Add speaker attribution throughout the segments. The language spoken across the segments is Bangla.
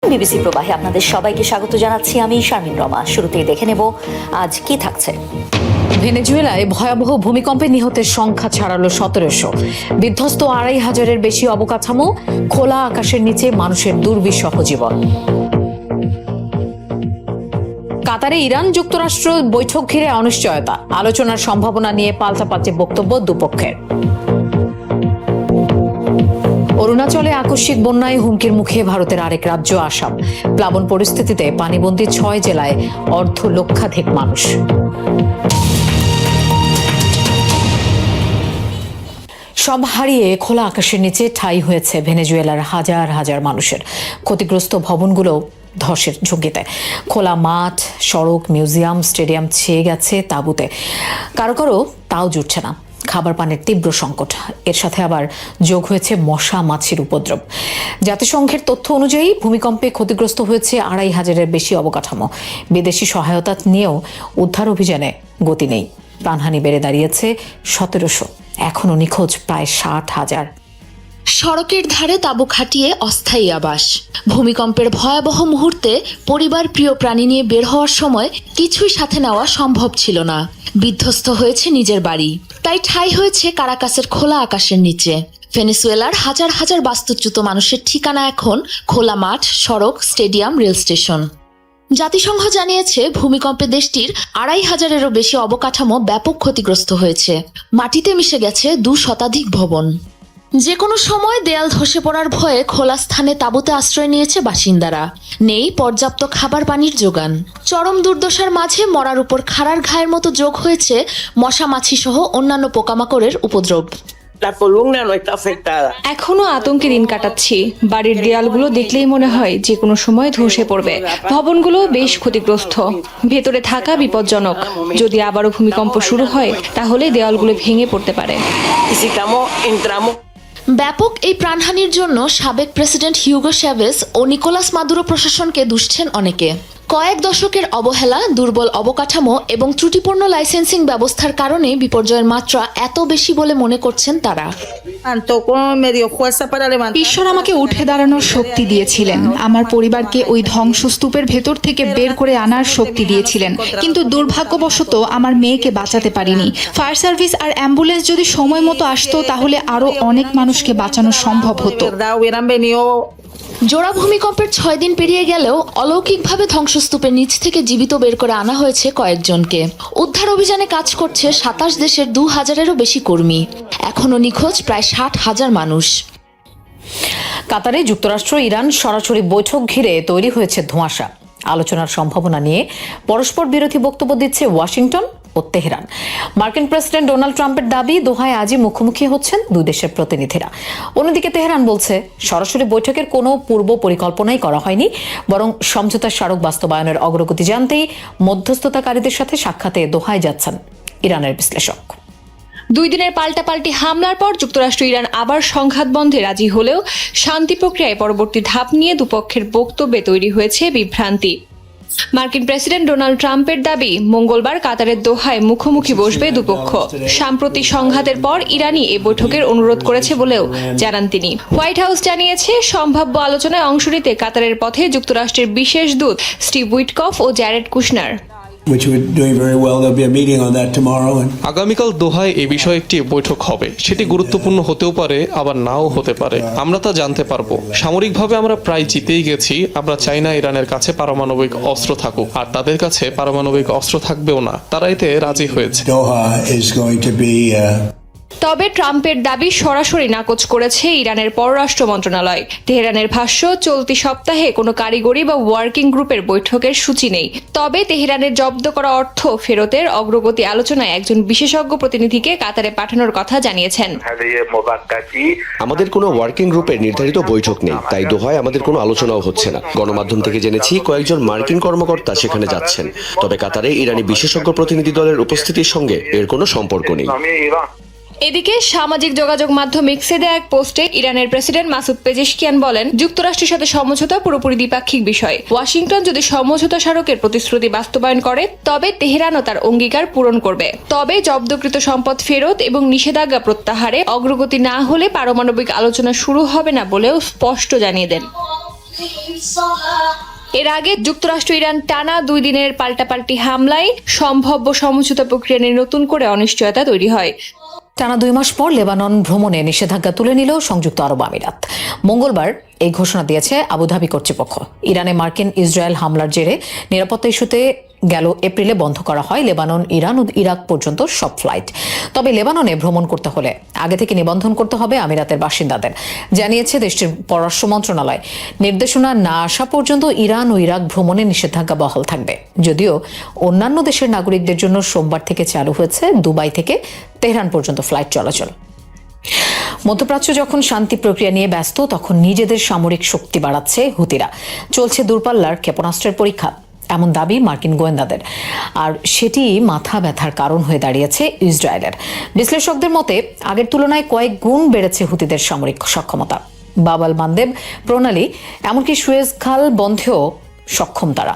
Speaker 1: বিবিসি প্রবাহে আপনাদের সবাইকে স্বাগত জানাচ্ছি আমি শারমিন রমা। শুরুতেই দেখে নেব আজ কি থাকছে। ভেনেজুয়েলায় ভয়াবহ ভূমিকম্পে নিহতের সংখ্যা ছাড়ালো ১৭০০। বিধ্বস্ত ২৫০০-এর বেশি অবকাঠামো, খোলা আকাশের নিচে মানুষের দুর্বিষহ জীবন। কাতারে ইরান যুক্তরাষ্ট্র বৈঠক ঘিরে অনিশ্চয়তা, আলোচনার সম্ভাবনা নিয়ে পাল্টাপাল্টি বক্তব্য দুপক্ষের। অরুণাচলে আকস্মিক বন্যায় হুমকির মুখে ভারতের আরেক রাজ্য আসাম। প্লাবন পরিস্থিতিতে পানিবন্দী ৬ জেলায় অর্ধলক্ষাধিক মানুষ। সব হারিয়ে খোলা আকাশের নিচে ঠাঁই হয়েছে ভেনেজুয়েলার হাজার হাজার মানুষের। ক্ষতিগ্রস্ত ভবনগুলো ধসের ঝুঁকিতে। খোলা মাঠ, সড়ক, মিউজিয়াম, স্টেডিয়াম ছেয়ে গেছে তাঁবুতে। কারো কারো তাও জুটছে না। খাবার পানির তীব্র সংকট, এর সাথে আবার যোগ হয়েছে মশা মাছির উপদ্রব। জাতিসংঘের তথ্য অনুযায়ী ভূমিকম্পে ক্ষতিগ্রস্ত হয়েছে ২৫০০-এর বেশি অবকাঠামো। বিদেশি সহায়তা নিয়েও উদ্ধার অভিযানে গতি নেই। প্রাণহানি বেড়ে দাঁড়িয়েছে ১৭০০। এখনও নিখোঁজ প্রায় ৬০,০০০।
Speaker 2: সড়কের ধারে তাঁবু খাটিয়ে অস্থায়ী আবাস। ভূমিকম্পের ভয়াবহ মুহূর্তে পরিবার, প্রিয় প্রাণী নিয়ে বের হওয়ার সময় কিছুই সাথে নেওয়া সম্ভব ছিল না। বিধ্বস্ত হয়েছে নিজের বাড়ি, তাই ঠাঁই হয়েছে কারাকাসের খোলা আকাশের নিচে। ভেনেজুয়েলার হাজার হাজার বাস্তুচ্যুত মানুষের ঠিকানা এখন খোলা মাঠ, সড়ক, স্টেডিয়াম, রেল স্টেশন। জাতিসংঘ জানিয়েছে ভূমিকম্পে দেশটির ২৫০০-এরও বেশি অবকাঠামো ব্যাপক ক্ষতিগ্রস্ত হয়েছে। মাটিতে মিশে গেছে ২ শতাধিক ভবন। যে কোনো সময় দেয়াল ধসে পড়ার ভয়ে খোলা স্থানে তাঁবুতে আশ্রয় নিয়েছে বাসিন্দারা। নেই পর্যাপ্ত খাবার পানির জোগান। চরম দুর্দশার মাঝে মরার উপর খাড়ার ঘায়ের মতো যোগ হয়েছে মশা মাছি সহ অন্যান্য পোকামাকড়ের উপদ্রব।
Speaker 3: এখনো আতঙ্কে দিন কাটাচ্ছি। বাড়ির দেয়ালগুলো দেখলেই মনে হয় যে কোনো সময় ধসে পড়বে। ভবনগুলো বেশ ক্ষতিগ্রস্ত, ভেতরে থাকা বিপজ্জনক। যদি আবারও ভূমিকম্প শুরু হয় তাহলে দেয়ালগুলো ভেঙে পড়তে পারে।
Speaker 2: ব্যাপক এই প্রাণহানির জন্য সাবেক প্রেসিডেন্ট হিউগো চ্যাভেজ ও নিকোলাস মাদুরো প্রশাসনকে দুষছেন অনেকে। কয়েক দশকের অবহেলা, দুর্বল অবকাঠামো এবং ত্রুটিপূর্ণ লাইসেন্সিং ব্যবস্থার কারণে বিপর্যয়ের মাত্রা এত বেশি বলে মনে করছেন তারা।
Speaker 4: ঈশ্বর আমাকে উঠে দাঁড়ানোর শক্তি দিয়েছিলেন, আমার পরিবারকে ওই ধ্বংসস্তূপের ভেতর থেকে বের করে আনার শক্তি দিয়েছিলেন, কিন্তু দুর্ভাগ্যবশত আমার মেয়েকে বাঁচাতে পারিনি। ফায়ার সার্ভিস আর অ্যাম্বুলেন্স যদি সময় মতো আসতো তাহলে আরো অনেক মানুষকে বাঁচানো সম্ভব হতো।
Speaker 2: জোড়া ভূমিকম্পের ৬ দিন পেরিয়ে গেলেও অলৌকিকভাবে ধ্বংসস্তূপের নিচ থেকে জীবিত বের করে আনা হয়েছে কয়েকজনকে। উদ্ধার অভিযানে কাজ করছে ২৭ দেশের ২০০০-এরও বেশি কর্মী। এখনও নিখোঁজ প্রায় ৬০,০০০ মানুষ।
Speaker 1: কাতারে যুক্তরাষ্ট্র ইরান সরাসরি বৈঠক ঘিরে তৈরি হয়েছে ধোঁয়াশা। আলোচনার সম্ভাবনা নিয়ে পরস্পর বিরোধী বক্তব্য দিচ্ছে ওয়াশিংটন ও তেহরান। মার্কিন প্রেসিডেন্ট ডোনাল্ড ট্রাম্পের দাবি, দোহায় আজই মুখোমুখি হচ্ছেন দুই দেশের প্রতিনিধিরা। অন্যদিকে তেহরান বলছে সরাসরি বৈঠকের কোনো পূর্ব পরিকল্পনাই করা হয়নি, বরং সমঝোতার স্মারক বাস্তবায়নের অগ্রগতি জানতেই মধ্যস্থতাকারীদের সাথে সাক্ষাতে দোহায় যাচ্ছেন ইরানের বিশ্লেষক।
Speaker 3: ২ দিনের পাল্টাপাল্টি হামলার পর যুক্তরাষ্ট্র ইরান আবার সংঘাত বন্ধে রাজি হলেও শান্তি প্রক্রিয়ায় পরবর্তী ধাপ নিয়ে দুপক্ষের বক্তব্যে তৈরি হয়েছে বিভ্রান্তি। মার্কিন প্রেসিডেন্ট ডোনাল্ড ট্রাম্পের দাবি, মঙ্গলবার কাতারের দোহায় মুখোমুখি বসবে দুপক্ষ। সাম্প্রতিক সংঘাতের পর ইরানই এই বৈঠকের অনুরোধ করেছে বলেও জানান তিনি। হোয়াইট হাউস জানিয়েছে সম্ভাব্য আলোচনায় অংশ নিতে কাতারের পথে যুক্তরাষ্ট্রের বিশেষ দূত স্টিভ উইটকফ ও জ্যারেড কুশনার।
Speaker 5: আগামীকাল দোহায় এ বিষয়ে একটি বৈঠক হবে। সেটি গুরুত্বপূর্ণ হতেও পারে, আবার নাও হতে পারে। আমরা তা জানতে পারবো। সামরিকভাবে আমরা প্রায় জিতেই গেছি। আমরা চাই না ইরানের কাছে পারমাণবিক অস্ত্র থাকুক, আর তাদের কাছে পারমাণবিক অস্ত্র থাকবেও না। তারা এতে রাজি হয়েছে।
Speaker 3: তবে ট্রাম্পের দাবি সরাসরি নাকচ করেছে ইরানের পররাষ্ট্র মন্ত্রণালয়। তেহরানের ভাষ্য, চলতি সপ্তাহে কোনো কারিগরি বা ওয়ার্কিং গ্রুপের বৈঠকের সূচি নেই। তবে তেহরানের জব্দ করা অর্থ ফেরতের অগ্রগতি আলোচনায় একজন বিশেষজ্ঞ প্রতিনিধিকে কাতারে পাঠানোর কথা জানিয়েছেন।
Speaker 6: আমাদের কোনো ওয়ার্কিং গ্রুপের নির্ধারিত বৈঠক নেই, তাই দোহায় আমাদের কোনো আলোচনাও হচ্ছে না। গণমাধ্যম থেকে জেনেছি কয়েকজন মার্কিন কর্মকর্তা সেখানে যাচ্ছেন, তবে কাতারে ইরানি বিশেষজ্ঞ প্রতিনিধি দলের উপস্থিতির সঙ্গে এর কোনো সম্পর্ক নেই।
Speaker 3: এদিকে সামাজিক যোগাযোগ মাধ্যম এক্সে দেয়া এক পোস্টে ইরানের প্রেসিডেন্ট মাসুদ পেজেশকিয়ান বলেন, যুক্তরাষ্ট্রের সাথে সমঝোতা পুরোপুরি দ্বিপাক্ষিক বিষয়। ওয়াশিংটন যদি সমঝোতা স্মারকের প্রতিশ্রুতি বাস্তবায়ন করে তবে তেহরানও তার অঙ্গীকার পূরণ করবে। তবে জব্দকৃত সম্পদ ফেরত এবং নিষেধাজ্ঞা প্রত্যাহারে অগ্রগতি না হলে পারমাণবিক আলোচনা শুরু হবে না বলেও স্পষ্ট জানিয়ে দেন। এর আগে যুক্তরাষ্ট্র ইরান টানা 2 দিনের পাল্টাপাল্টি হামলায় সম্ভাব্য সমঝোতা প্রক্রিয়া নিয়ে নতুন করে অনিশ্চয়তা তৈরি হয়।
Speaker 1: টানা 2 মাস পর লেবানন ভ্রমণে নিষেধাজ্ঞা তুলে নিল সংযুক্ত আরব আমিরাত। মঙ্গলবার এই ঘোষণা দিয়েছে আবুধাবি কর্তৃপক্ষ। ইরানে মার্কিন ইসরায়েল হামলার জেরে নিরাপত্তা ইস্যুতে গেল এপ্রিলে বন্ধ করা হয় লেবানন, ইরান ও ইরাক পর্যন্ত সব ফ্লাইট। তবে লেবাননে ভ্রমণ করতে হলে আগে থেকে নিবন্ধন করতে হবে আমিরাতের বাসিন্দাদের, জানিয়েছে দেশটির পররাষ্ট্র মন্ত্রণালয়। নির্দেশনা না আসা পর্যন্ত ইরান ও ইরাক ভ্রমণে নিষেধাজ্ঞা বহাল থাকবে। যদিও অন্যান্য দেশের নাগরিকদের জন্য সোমবার থেকে চালু হয়েছে দুবাই থেকে তেহরান পর্যন্ত ফ্লাইট চলাচল। মধ্যপ্রাচ্য যখন শান্তি প্রক্রিয়া নিয়ে ব্যস্ত, তখন নিজেদের সামরিক শক্তি বাড়াচ্ছে হুতিরা। চলছে দূরপাল্লার ক্ষেপণাস্ত্রের পরীক্ষা, এমন দাবি মার্কিন গোয়েন্দাদের। আর সেটি মাথা ব্যথার কারণ হয়ে দাঁড়িয়েছে ইসরায়েলের। বিশ্লেষকদের মতে আগের তুলনায় কয়েক গুণ বেড়েছে হুতিদের সামরিক সক্ষমতা। বাব আল মানদেব প্রণালী, এমনকি সুয়েজ খাল বন্ধেও সক্ষম তারা।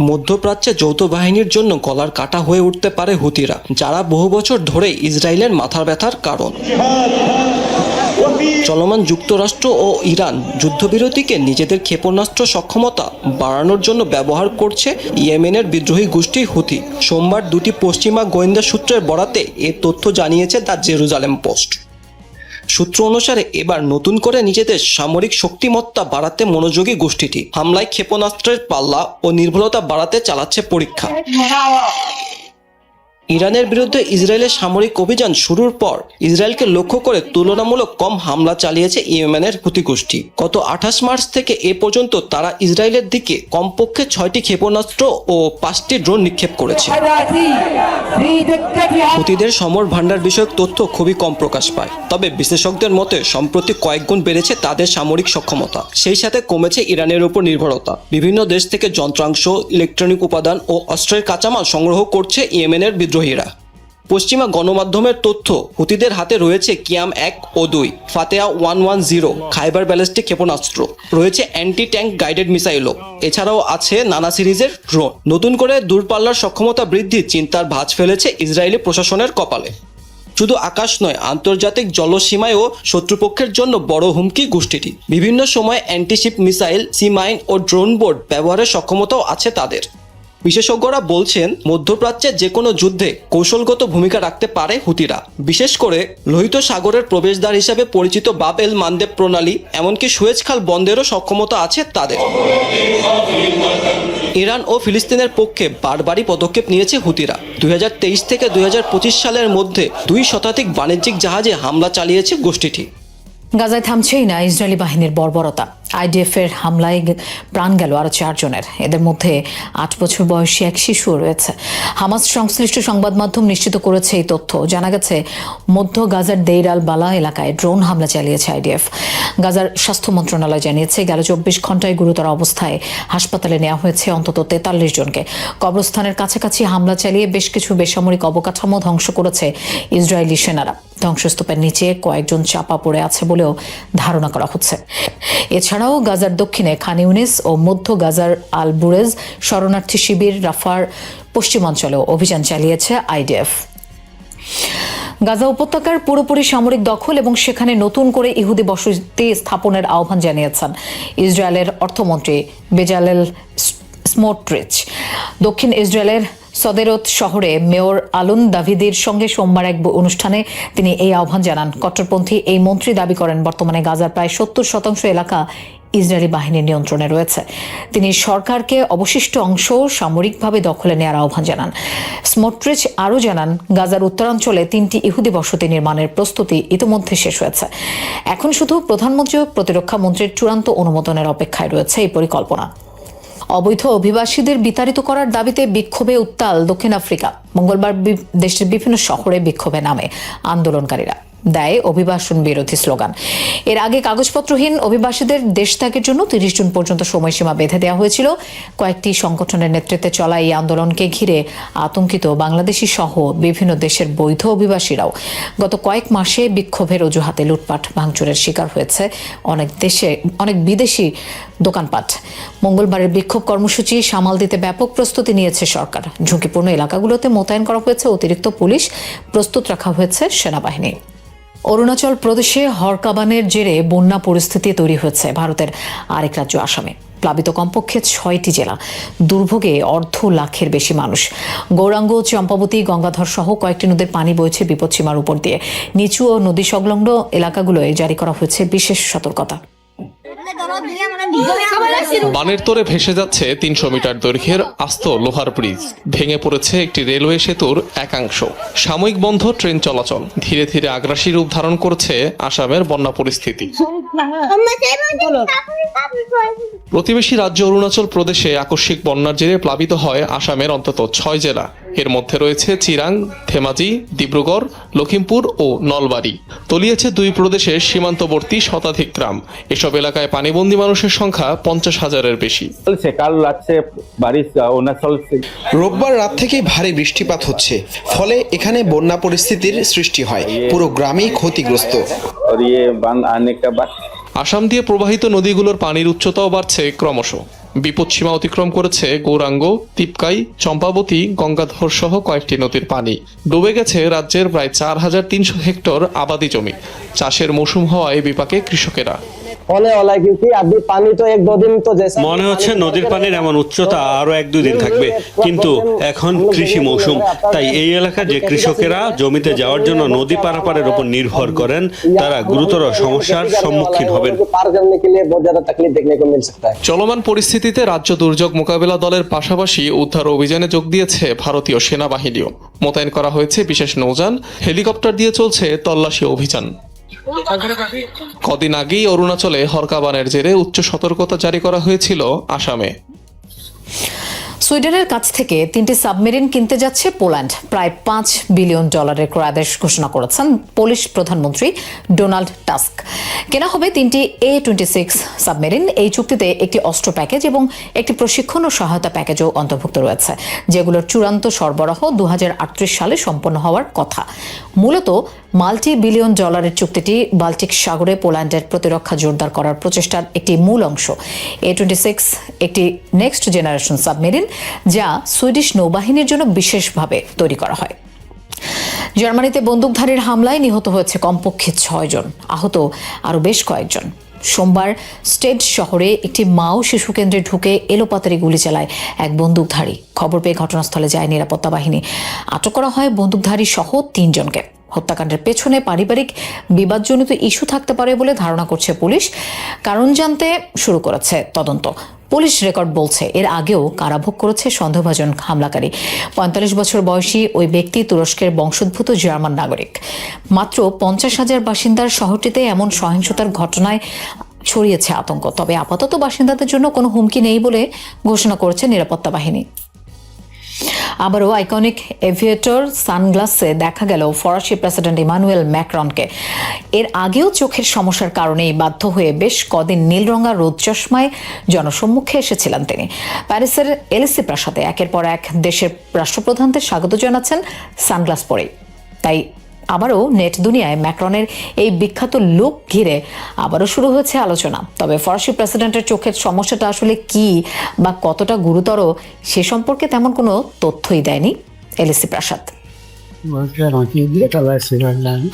Speaker 7: মধ্যপ্রাচ্যে যৌথ বাহিনীর জন্য গলার কাটা হয়ে উঠতে পারে হুতিরা, যারা বহু বছর ধরে ইসরায়েলের মাথা ব্যথার কারণ। চলমান যুক্তরাষ্ট্র ও ইরান যুদ্ধবিরতিকে নিজেদের ক্ষেপণাস্ত্র সক্ষমতা বাড়ানোর জন্য ব্যবহার করছে ইয়েমেনের বিদ্রোহী গোষ্ঠী হুতি। সোমবার 2টি পশ্চিমা গোয়েন্দা সূত্রের বরাতে এ তথ্য জানিয়েছে দ্য জেরুজালেম পোস্ট। সূত্র অনুসারে এবার নতুন করে নিজেদের সামরিক শক্তিমত্তা বাড়াতে মনোযোগী গোষ্ঠীটি হামলায় ক্ষেপণাস্ত্রের পাল্লা ও নির্ভুলতা বাড়াতে চালাচ্ছে পরীক্ষা। ইরানের বিরুদ্ধে ইসরায়েলের সামরিক অভিযান শুরুর পর ইসরায়েলকে লক্ষ্য করে তুলনামূলক কম হামলা চালিয়েছে ইয়েমেনের হুতি গোষ্ঠী। গত 28 মার্চ থেকে এ পর্যন্ত তারা ইসরায়েলের দিকে কমপক্ষে 6টি ক্ষেপণাস্ত্র ও 5টি ড্রোন নিক্ষেপ করেছে। হুতিদের সমর ভান্ডার বিষয়ক তথ্য খুবই কম প্রকাশ পায়, তবে বিশ্লেষকদের মতে সম্প্রতি কয়েক গুণ বেড়েছে তাদের সামরিক সক্ষমতা। সেই সাথে কমেছে ইরানের উপর নির্ভরতা। বিভিন্ন দেশ থেকে যন্ত্রাংশ, ইলেকট্রনিক উপাদান ও অস্ত্রের কাঁচামাল সংগ্রহ করছে ইয়েমেনের বিদ্রোহীরা। পশ্চিমা গণমাধ্যমের তথ্য, হুতিদের হাতে রয়েছে কিয়াম 1 ও 2, ফাতেয়া 110 খাইবার ব্যালিস্টিক ক্ষেপণাস্ত্র, রয়েছে অ্যান্টি ট্যাঙ্ক গাইডেড মিসাইলও। এছাড়াও আছে নানা সিরিজের ড্রোন। নতুন করে দূরপাল্লার সক্ষমতা বৃদ্ধির চিন্তার ভাঁজ ফেলেছে ইসরায়েলি প্রশাসনের কপালে। শুধু আকাশ নয়, আন্তর্জাতিক জলসীমায়ও শত্রুপক্ষের জন্য বড় হুমকি গোষ্ঠীটি। বিভিন্ন সময় অ্যান্টিশিপ মিসাইল, সি মাইন ও ড্রোন বোর্ড ব্যবহারের সক্ষমতাও আছে তাদের। বিশেষজ্ঞরা বলছেন মধ্যপ্রাচ্যে যে কোনো যুদ্ধে কৌশলগত ভূমিকা রাখতে পারে হুতিরা, বিশেষ করে লোহিত সাগরের প্রবেশদ্বার হিসেবে পরিচিত বাব এল মানদেব প্রণালী, এমনকি সুয়েজ খাল বন্ধেরও সক্ষমতা আছে তাদের। ইরান ও ফিলিস্তিনের পক্ষে বারবারই পদক্ষেপ নিয়েছে হুতিরা। 2023 থেকে 2025 সালের মধ্যে 2 শতাধিক বাণিজ্যিক জাহাজে হামলা চালিয়েছে গোষ্ঠীটি।
Speaker 1: গাজায় থামছেই না ইসরায়েলি বাহিনীর বর্বরতা। আইডিএফ এর হামলায় প্রাণ গেল আরো 4 জনের। এদের মধ্যে 8 বছর বয়সী এক শিশুও রয়েছে। হামাস সংশ্লিষ্ট সংবাদ মাধ্যম নিশ্চিত করেছে এই তথ্য। জানা গেছে মধ্য গাজার দেইর আল বালা এলাকায় ড্রোন হামলা চালিয়েছে আইডিএফ। গাজার স্বাস্থ্য মন্ত্রণালয় জানিয়েছে গেল 24 ঘন্টায় গুরুতর অবস্থায় হাসপাতালে নেওয়া হয়েছে অন্তত 43 জনকে। কবরস্থানের কাছাকাছি হামলা চালিয়ে বেশ কিছু বেসামরিক অবকাঠামো ধ্বংস করেছে ইসরায়েলি সেনারা। ধ্বংসস্তূপের নিচে কয়েকজন চাপা পড়ে আছে বলেও ধারণা করা হচ্ছে। এছাড়াও গাজার দক্ষিণে খান ইউনিস ও মধ্য গাজার আল বুরেজ শরণার্থী শিবির, রাফার পশ্চিমাঞ্চলেও অভিযান চালিয়েছে আইডিএফ। গাজা উপত্যকার পুরোপুরি সামরিক দখল এবং সেখানে নতুন করে ইহুদি বসতি স্থাপনের আহ্বান জানিয়েছেন ইসরায়েলের অর্থমন্ত্রী বেজালেল স্মোট্রিচ। দক্ষিণ ইসরায়েলের সদেরত শহরে মেয়র আলুন দাভিদির সঙ্গে সোমবার এক অনুষ্ঠানে তিনি এই আহ্বান জানান। কট্টরপন্থী এই মন্ত্রী দাবি করেন বর্তমানে গাজার প্রায় 70% এলাকা ইসরায়েলি বাহিনীর নিয়ন্ত্রণে রয়েছে। তিনি সরকারকে অবশিষ্ট অংশ সামরিকভাবে দখলে নেওয়ার আহ্বান জানান। স্মোট্রিচ আরও জানান গাজার উত্তরাঞ্চলে 3টি ইহুদি বসতি নির্মাণের প্রস্তুতি ইতিমধ্যে শেষ হয়েছে। এখন শুধু প্রধানমন্ত্রী ও প্রতিরক্ষা মন্ত্রীর চূড়ান্ত অনুমোদনের অপেক্ষায় রয়েছে এই পরিকল্পনা। অবৈধ অভিবাসীদের বিতাড়িত করার দাবিতে বিক্ষোভে উত্তাল দক্ষিণ আফ্রিকা। মঙ্গলবার দেশের বিভিন্ন শহরে বিক্ষোভে নামে আন্দোলনকারীরা, দেয় অভিবাসন বিরোধী স্লোগান। এর আগে কাগজপত্রহীন অভিবাসীদের দেশ ত্যাগের জন্য 30 জুন পর্যন্ত সময়সীমা বেঁধে দেওয়া হয়েছিল। কয়েকটি সংগঠনের নেতৃত্বে চলা এই আন্দোলনকে ঘিরে আতঙ্কিত বাংলাদেশি সহ বিভিন্ন দেশের বৈধ অভিবাসীরাও। গত কয়েক মাসে বিক্ষোভের অজুহাতে লুটপাট ভাঙচুরের শিকার হয়েছে অনেক বিদেশি দোকানপাট। মঙ্গলবারের বিক্ষোভ কর্মসূচি সামাল দিতে ব্যাপক প্রস্তুতি নিয়েছে সরকার। ঝুঁকিপূর্ণ এলাকাগুলোতে মোতায়েন করা হয়েছে অতিরিক্ত পুলিশ, প্রস্তুত রাখা হয়েছে সেনাবাহিনী। অরুণাচল প্রদেশে হরকাবানের জেরে বন্যা পরিস্থিতি তৈরি হয়েছে ভারতের আরেক রাজ্য আসামে। প্লাবিত কমপক্ষে 6টি জেলা, দুর্ভোগে 2.5 লাখের বেশি মানুষ। গৌরাঙ্গ, চম্পাবতী, গঙ্গাধর সহ কয়েকটি নদীর পানি বইছে বিপদসীমার উপর দিয়ে। নিচু ও নদী সংলগ্ন এলাকাগুলোয় জারি করা হয়েছে বিশেষ সতর্কতা।
Speaker 5: বানের তোরে ভেসে যাচ্ছে 300 মিটার দৈর্ঘ্যের আস্ত লোহার ব্রিজ। ভেঙে পড়েছে একটি রেলওয়ে সেতুর একাংশ। সাময়িক বন্ধ ট্রেন চলাচল। ধীরে ধীরে আগ্রাসী রূপ ধারণ করছে আসামের বন্যা পরিস্থিতি। প্রতিবেশী রাজ্য অরুণাচল প্রদেশে আকস্মিক বন্যার জেরে প্লাবিত হয় আসামের অন্তত 6 জেলা। এর মধ্যে রয়েছে চিরাং, ধেমাজি, ডিব্রুগড়, লখিমপুর ও নলবাড়ি। তলিয়েছে 2 প্রদেশের সীমান্তবর্তী শতাধিক গ্রাম। এসব এলাকায় পানিবন্দী মানুষের সংখ্যা 50,000-এর বেশি।
Speaker 8: কাল রাতে বারিশ অরুণাচল।
Speaker 9: রোববার রাত থেকেই ভারী বৃষ্টিপাত হচ্ছে, ফলে এখানে বন্যা পরিস্থিতির সৃষ্টি হয়। পুরো গ্রামই ক্ষতিগ্রস্ত।
Speaker 5: আসাম দিয়ে প্রবাহিত নদীগুলোর পানির উচ্চতাও বাড়ছে ক্রমশ। বিপদসীমা অতিক্রম করেছে গৌরাঙ্গ, তিপকাই, চম্পাবতী, গঙ্গাধর সহ কয়েকটি নদীর পানি। ডুবে গেছে রাজ্যের প্রায় 4,300 হেক্টর আবাদি জমি। চাষের মৌসুম হওয়ায় বিপাকে কৃষকেরা।
Speaker 10: মনে হচ্ছে নদীর পানির এমন উচ্চতা আরো 1-2 দিন থাকবে, কিন্তু এখন কৃষি মৌসুম, তাই এই এলাকার যে কৃষকেরা জমিতে যাওয়ার জন্য নদী পারাপারের উপর নির্ভর করেন তারা গুরুতর সমস্যার সম্মুখীন হবেন।
Speaker 5: চলমান পরিস্থিতিতে রাজ্য দুর্যোগ মোকাবিলা দলের পাশাপাশি উদ্ধার অভিযানে যোগ দিয়েছে ভারতীয় সেনাবাহিনীও। মোতায়েন করা হয়েছে বিশেষ নৌযান, হেলিকপ্টার দিয়ে চলছে তল্লাশি অভিযান। কদিন আগেই অরুণাচলে হরকাবানের জেরে উচ্চ সতর্কতা জারি করা হয়েছিল আসামে।
Speaker 1: সুইডেনের কাছ থেকে 3টি সাবমেরিন কিনতে যাচ্ছে পোল্যান্ড। প্রায় $5 বিলিয়ন ক্রয়াদেশ ঘোষণা করেছেন পোলিশ প্রধানমন্ত্রী ডোনাল্ড টাস্ক। কেনা হবে 3টি A-26 সাবমেরিন। এই চুক্তিতে একটি অস্ত্র প্যাকেজ এবং একটি প্রশিক্ষণ ও সহায়তা প্যাকেজও অন্তর্ভুক্ত রয়েছে, যেগুলোর চূড়ান্ত সরবরাহ 2038 সালে সম্পন্ন হওয়ার কথা। মূলত $multi-billion চুক্তিটি বাল্টিক সাগরে পোল্যান্ডের প্রতিরক্ষা জোরদার করার প্রচেষ্টার একটি মূল অংশ। A-26 একটি নেক্সট জেনারেশন সাবমেরিন, যা সুইডিশ নৌবাহিনীর জন্য বিশেষভাবে তৈরি করা হয়। জার্মানিতে বন্দুকধারীর হামলায় নিহত হয়েছে কমপক্ষে 6 জন, আহত আরও বেশ কয়েকজন। সোমবার স্টেড শহরে একটি মা ও শিশু কেন্দ্রে ঢুকে এলোপাতাড়ি গুলি চালায় এক বন্দুকধারী। খবর পেয়ে ঘটনাস্থলে যায় নিরাপত্তা বাহিনী। আটক করা হয় বন্দুকধারী সহ 3 জনকে। হত্যাকাণ্ডের পেছনে পারিবারিক বিবাদজনিত ইস্যু থাকতে পারে বলে ধারণা করছে পুলিশ। কারণ জানতে শুরু করেছে তদন্ত। পুলিশ রেকর্ড বলছে এর আগেও কারাভোগ করেছে সন্দেহভাজন হামলাকারী। 45 বছর বয়সী ওই ব্যক্তি তুরস্কের বংশোদ্ভূত জার্মান নাগরিক। মাত্র 50,000 বাসিন্দার শহরটিতে এমন সহিংসতার ঘটনায় ছড়িয়েছে আতঙ্ক। তবে আপাতত বাসিন্দাদের জন্য কোনো হুমকি নেই বলে ঘোষণা করেছে নিরাপত্তা বাহিনী। আবারও আইকনিক এভিয়েটর সানগ্লাসে দেখা গেল ফরাসি প্রেসিডেন্ট ইমানুয়েল ম্যাক্রনকে। এর আগেও চোখের সমস্যার কারণেই বাধ্য হয়ে বেশ কদিন নীলরঙা রোদ চশমায় জনসম্মুখে এসেছিলেন তিনি। প্যারিসের এলিসি প্রাসাদে একের পর এক দেশের রাষ্ট্রপ্রধানদের স্বাগত জানাচ্ছেন সানগ্লাস পরে। তাই আবারও নেট দুনিয়ায় ম্যাক্রনের এই বিখ্যাত লুক ঘিরে আবারও শুরু হয়েছে আলোচনা। তবে ফরাসি প্রেসিডেন্টের চোখের সমস্যাটা আসলে কি বা কতটা গুরুতর সে সম্পর্কে তেমন কোনো তথ্যই দেয়নি এলিসি প্রাসাদ।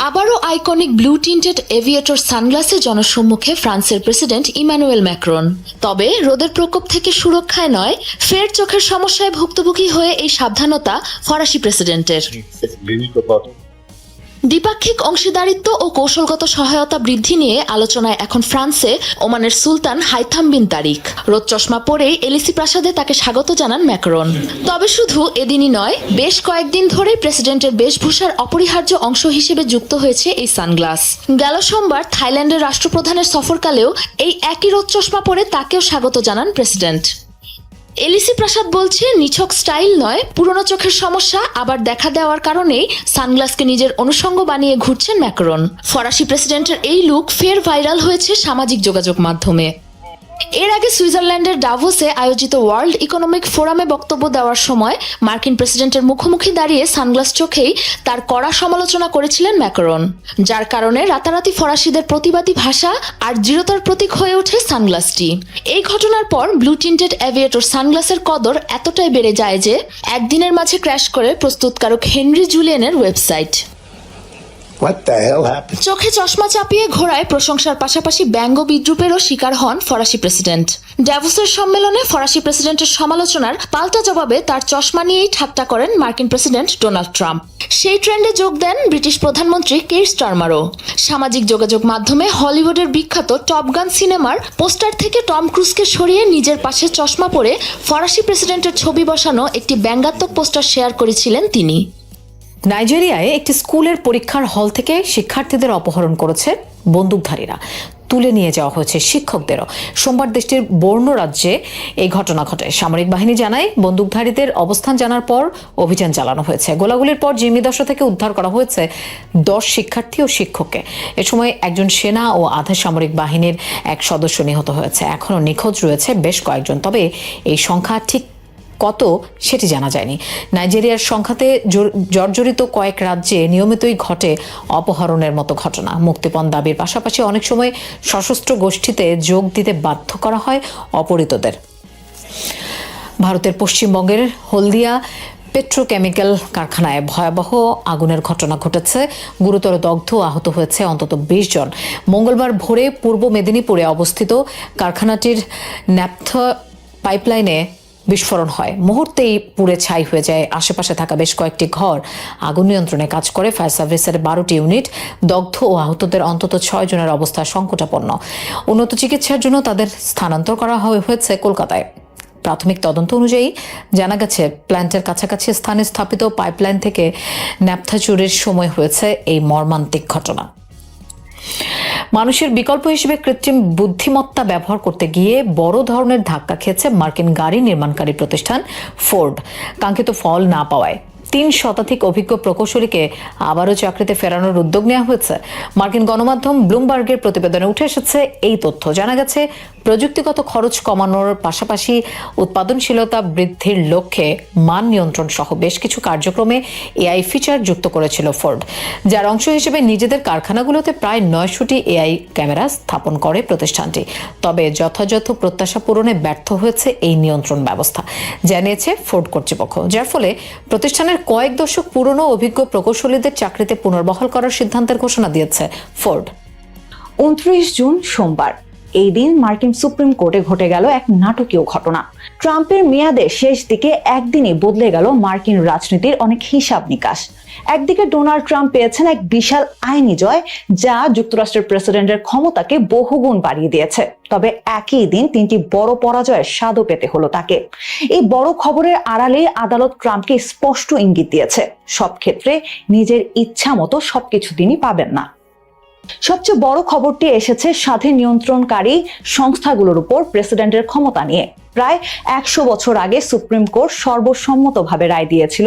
Speaker 2: আবারও আইকনিক ব্লু টিন্টেড এভিয়েটর সানগ্লাসে জনসম্মুখে ফ্রান্সের প্রেসিডেন্ট ইমানুয়েল ম্যাক্রন। তবে রোদের প্রকোপ থেকে সুরক্ষায় নয়, ফের চোখের সমস্যায় ভুক্তভোগী হয়ে এই সাবধানতা ফরাসি প্রেসিডেন্টের। দ্বিপাক্ষিক অংশীদারিত্ব ও কৌশলগত সহায়তা বৃদ্ধি নিয়ে আলোচনায় এখন ফ্রান্সে ওমানের সুলতান হাইথাম বিন তারিক। রোদ চশমা পরেই এলিসি প্রাসাদে তাকে স্বাগত জানান ম্যাক্রন। তবে শুধু এদিনই নয়, বেশ কয়েকদিন ধরে প্রেসিডেন্টের বেশভূষার অপরিহার্য অংশ হিসেবে যুক্ত হয়েছে এই সানগ্লাস। গেল সোমবার থাইল্যান্ডের রাষ্ট্রপ্রধানের সফরকালেও এই একই রোদ চশমা পরে তাকেও স্বাগত জানান প্রেসিডেন্ট। এলিসি প্রাসাদ বলছে নিছক স্টাইল নয়, পুরনো চোখের সমস্যা আবার দেখা দেওয়ার কারণেই সানগ্লাসকে নিজের অনুষঙ্গ বানিয়ে ঘুরছেন ম্যাক্রন। ফরাসি প্রেসিডেন্টের এই লুক ফের ভাইরাল হয়েছে সামাজিক যোগাযোগ মাধ্যমে। এর আগে সুইজারল্যান্ডের ডাভোসে আয়োজিত ওয়ার্ল্ড ইকোনমিক ফোরামে বক্তব্য দেওয়ার সময় মার্কিন প্রেসিডেন্টের মুখোমুখি দাঁড়িয়ে সানগ্লাস চোখেই তার কড়া সমালোচনা করেছিলেন ম্যাক্রন, যার কারণে রাতারাতি ফরাসিদের প্রতিবাদী ভাষা আর দৃঢ়তার প্রতীক হয়ে ওঠে সানগ্লাসটি। এই ঘটনার পর ব্লু টিন্টেড এভিয়েটর সানগ্লাসের কদর এতটাই বেড়ে যায় যে একদিনের মাঝে ক্র্যাশ করে প্রস্তুতকারক হেনরি জুলিয়েনের website.
Speaker 11: What the hell happened?
Speaker 2: চোখে চশমা চাপিয়ে ঘোড়ায় প্রশংসার পাশাপাশি ব্যঙ্গ বিদ্রুপেরও শিকার হন ফরাসি প্রেসিডেন্ট। ড্যাভোসের সম্মেলনে ফরাসি প্রেসিডেন্টের সমালোচনার পাল্টা জবাবে তার চশমা নিয়েই ঠাট্টা করেন মার্কিন প্রেসিডেন্ট ডোনাল্ড ট্রাম্প। সেই ট্রেন্ডে যোগ দেন ব্রিটিশ প্রধানমন্ত্রী কির স্টারমারও। সামাজিক যোগাযোগ মাধ্যমে হলিউডের বিখ্যাত টপ গান সিনেমার পোস্টার থেকে টম ক্রুজকে সরিয়ে নিজের পাশে চশমা পরে ফরাসি প্রেসিডেন্টের ছবি বসানো একটি ব্যঙ্গাত্মক পোস্টার শেয়ার করেছিলেন তিনি।
Speaker 1: নাইজেরিয়ায় একটি স্কুলের পরীক্ষার হল থেকে শিক্ষার্থীদের অপহরণ করেছে বন্দুকধারীরা। তুলে নিয়ে যাওয়া হয়েছে শিক্ষকদেরও। সোমবার দেশটির বর্নো রাজ্যে এই ঘটনা ঘটে। সামরিক বাহিনী জানায় বন্দুকধারীদের অবস্থান জানার পর অভিযান চালানো হয়েছে। গোলাগুলির পর জিম্মিদশা থেকে উদ্ধার করা হয়েছে 10 শিক্ষার্থী ও শিক্ষককে। এ সময় একজন সেনা ও আধা সামরিক বাহিনীর এক সদস্য নিহত হয়েছে। এখনও নিখোঁজ রয়েছে বেশ কয়েকজন, তবে এই সংখ্যা ঠিক কত সেটি জানা যায়নি। নাইজেরিয়ার সংখ্যাতে জর্জরিত কয়েক রাজ্যে নিয়মিতই ঘটে অপহরণের মতো ঘটনা। মুক্তিপণ দাবির পাশাপাশি অনেক সময় সশস্ত্র গোষ্ঠীতে যোগ দিতে বাধ্য করা হয় অপহৃতদের। ভারতের পশ্চিমবঙ্গের হলদিয়া পেট্রোকেমিক্যাল কারখানায় ভয়াবহ আগুনের ঘটনা ঘটেছে। গুরুতর দগ্ধ আহত হয়েছে অন্তত 20 জন। মঙ্গলবার ভোরে পূর্ব মেদিনীপুরে অবস্থিত কারখানাটির ন্যাপথা পাইপলাইনে বিস্ফোরণ হয়। মুহূর্তেই পুড়ে ছাই হয়ে যায় আশেপাশে থাকা বেশ কয়েকটি ঘর। আগুন নিয়ন্ত্রণে কাজ করে ফায়ার সার্ভিসের 12টি ইউনিট। দগ্ধ ও আহতদের অন্তত 6 জনের অবস্থা সংকটাপন্ন। উন্নত চিকিৎসার জন্য তাদের স্থানান্তর করা হয়েছে কলকাতায়। প্রাথমিক তদন্ত অনুযায়ী জানা গেছে প্ল্যান্টের কাছাকাছি স্থানে স্থাপিত পাইপলাইন থেকে ন্যাপথা চুরির সময় হয়েছে এই মর্মান্তিক ঘটনা। মানুষের বিকল্প হিসেবে কৃত্রিম বুদ্ধিমত্তা ব্যবহার করতে গিয়ে বড় ধরনের ধাক্কা খেয়েছে মার্কিন গাড়ি নির্মাণকারী প্রতিষ্ঠান ফোর্ড। কাঙ্ক্ষিত ফল না পাওয়ায় 3 শতাধিক অভিজ্ঞ প্রকৌশলীকে আবারও চাকরিতে ফেরানোর উদ্যোগ নেওয়া হয়েছে। মার্কিন গণমাধ্যম ব্লুমবার্গের প্রতিবেদনে উঠে এসেছে এই তথ্য। জানা গেছে প্রযুক্তিগত খরচ কমানোর পাশাপাশি উৎপাদনশীলতা বৃদ্ধির লক্ষ্যে মান নিয়ন্ত্রণ সহ বেশ কিছু কার্যক্রমে এআই ফিচার যুক্ত করেছিল ফোর্ড, যার অংশ হিসেবে নিজেদের কারখানাগুলোতে প্রায় 900টি এআই ক্যামেরা স্থাপন করে প্রতিষ্ঠানটি। তবে যথাযথ প্রত্যাশা পূরণে ব্যর্থ হয়েছে এই নিয়ন্ত্রণ ব্যবস্থা, জানিয়েছে ফোর্ড কর্তৃপক্ষ, যার ফলে প্রতিষ্ঠানের কয়েক দশক পুরনো অভিজ্ঞ প্রকৌশলীদের চাকরিতে পুনর্বহাল করার সিদ্ধান্তের ঘোষণা দিয়েছে ফোর্ড।
Speaker 12: 29 জুন সোমবার এই দিন মার্কিন সুপ্রিম কোর্টে ঘটে গেল এক নাটকীয় ঘটনা। ট্রাম্পের মেয়াদে শেষ দিকে একদিনে বদলে গেল মার্কিন রাজনীতির অনেক হিসাব নিকাশ। একদিকে ডোনাল্ড ট্রাম্প পেয়েছেন এক বিশাল আইনি জয়, যা যুক্তরাষ্ট্রের প্রেসিডেন্টের ক্ষমতাকে বহুগুণ বাড়িয়ে দিয়েছে। তবে একই দিন 3টি বড় পরাজয়ের স্বাদও পেতে হলো তাকে। এই বড় খবরের আড়ালে আদালত ট্রাম্পকে স্পষ্ট ইঙ্গিত দিয়েছে, সব ক্ষেত্রে নিজের ইচ্ছা মতো সবকিছু তিনি পাবেন না। সবচেয়ে বড় খবরটি এসেছে স্বাধীন নিয়ন্ত্রণকারী সংস্থাগুলোর উপর প্রেসিডেন্টের ক্ষমতা নিয়ে। প্রায় 100 বছর আগে সুপ্রিম কোর্ট সর্বসম্মতভাবে রায় দিয়েছিল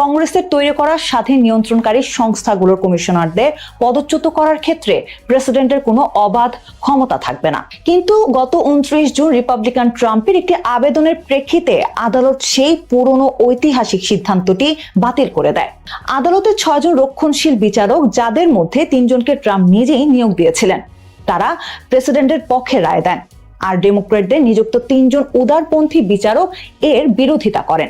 Speaker 12: কংগ্রেসের তৈরি করা স্বাধীন নিয়ন্ত্রণকারী সংস্থাগুলোর কমিশনারদের পদচ্যুত করার ক্ষেত্রে প্রেসিডেন্টের কোনো অবাধ ক্ষমতা থাকবে না। কিন্তু গত 29 জুন রিপাবলিকান ট্রাম্পের একটি আবেদনের প্রেক্ষিতে আদালত সেই পুরনো ঐতিহাসিক সিদ্ধান্তটি বাতিল করে দেয়। আদালতের 6 জন রক্ষণশীল বিচারক, যাদের মধ্যে 3 জনকে ট্রাম্প নিজেই নিয়োগ দিয়েছিলেন, তারা প্রেসিডেন্টের পক্ষে রায় দেন। আর ডেমোক্রেটদের নিযুক্ত 3 জন উদারপন্থী বিচারক এর বিরোধিতা করেন।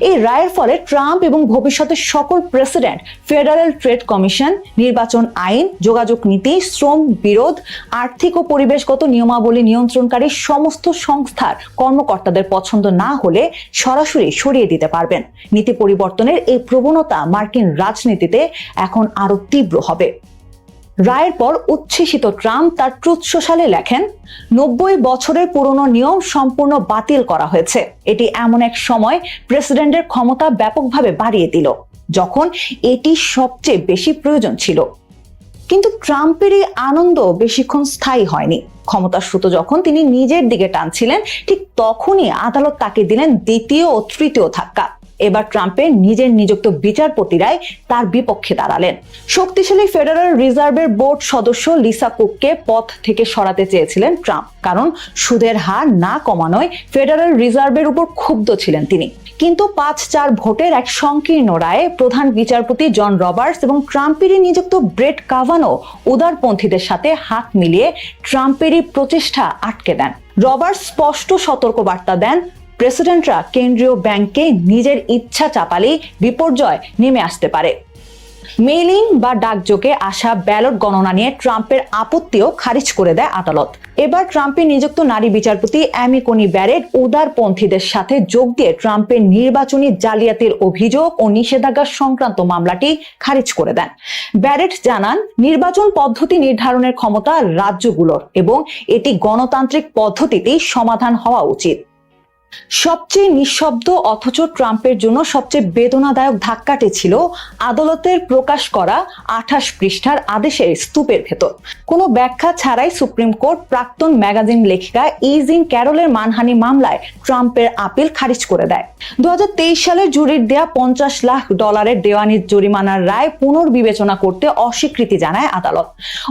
Speaker 12: এই রায়ের ফলে ট্রাম্প এবং ভবিষ্যতের সকল প্রেসিডেন্ট ফেডারেল ট্রেড কমিশন, নির্বাচন আইন, যোগাযোগ নীতি, শ্রম বিরোধ, আর্থিক ও পরিবেশগত নিয়মাবলী নিয়ন্ত্রণকারী সমস্ত সংস্থার কর্মকর্তাদের পছন্দ না হলে সরাসরি সরিয়ে দিতে পারবেন। নীতি পরিবর্তনের এই প্রবণতা মার্কিন রাজনীতিতে এখন আরো তীব্র হবে। রায়ের পর উচ্ছ্বসিত ট্রাম্প তার ট্রুথ সোশ্যালে লেখেন, 90 বছরের পুরনো নিয়ম সম্পূর্ণ বাতিল করা হয়েছে। এটি এমন এক সময় প্রেসিডেন্টের ক্ষমতা ব্যাপকভাবে বাড়িয়ে দিল, যখন এটি সবচেয়ে বেশি প্রয়োজন ছিল। কিন্তু ট্রাম্পের এই আনন্দ বেশিক্ষণ স্থায়ী হয়নি। ক্ষমতার স্রোত যখন তিনি নিজের দিকে টানছিলেন, ঠিক তখনই আদালত তাকে দিলেন দ্বিতীয় ও তৃতীয় ধাক্কা। এবার ট্রাম্পের নিজের নিযুক্ত বিচারপতিরাই তার বিপক্ষে দাঁড়ালেন। শক্তিশালী ফেডারেল রিজার্ভের বোর্ড সদস্য লিসা কুককে পদ থেকে সরাতে চেয়েছিলেন ট্রাম্প, কারণ সুদের হার না কমানোয় ফেডারেল রিজার্ভের উপর ক্ষুব্ধ ছিলেন তিনি। কিন্তু 5-4 ভোটের এক সংকীর্ণ রায়ে প্রধান বিচারপতি জন রবার্টস এবং ট্রাম্পেরই নিযুক্ত ব্রেট কাভানো উদারপন্থীদের সাথে হাত মিলিয়ে ট্রাম্পেরই প্রচেষ্টা আটকে দেন। রবার্টস স্পষ্ট সতর্কবার্তা দেন, প্রেসিডেন্টরা কেন্দ্রীয় ব্যাংকে নিজের ইচ্ছা চাপালেই বিপর্যয় নেমে আসতে পারে। মেইলিং বা ডাকযোগে আসা ব্যালট গণনা নিয়ে ট্রাম্পের আপত্তিও খারিজ করে দেয় আদালত। এবার ট্রাম্পের নিযুক্ত নারী বিচারপতি অ্যামি কোনি ব্যারেট উদারপন্থীদের সাথে যোগ দিয়ে ট্রাম্পের নির্বাচনী জালিয়াতির অভিযোগ ও নিষেধাজ্ঞা সংক্রান্ত মামলাটি খারিজ করে দেন। ব্যারেট জানান, নির্বাচন পদ্ধতি নির্ধারণের ক্ষমতা রাজ্যগুলোর এবং এটি গণতান্ত্রিক পদ্ধতিতেই সমাধান হওয়া উচিত। সবচেয়ে নিঃশব্দ অথচ ট্রাম্পের জন্য সবচেয়ে বেদনাদায়ক ধাক্কাটি ছিল আদালতের প্রকাশ করা 28 পৃষ্ঠার আদেশের স্তূপের ভেতর। কোনো ব্যাখ্যা ছাড়াই সুপ্রিম কোর্ট প্রাক্তন ম্যাগাজিন লেখিকা ইজিন ক্যারলের মানহানি মামলায় ট্রাম্পের আপিল খারিজ করে দেয়। 2023 সালের জুরির দেয়া $50 লাখ দেওয়ানির জরিমানার রায় পুনর্বিবেচনা করতে অস্বীকৃতি জানায় আদালত।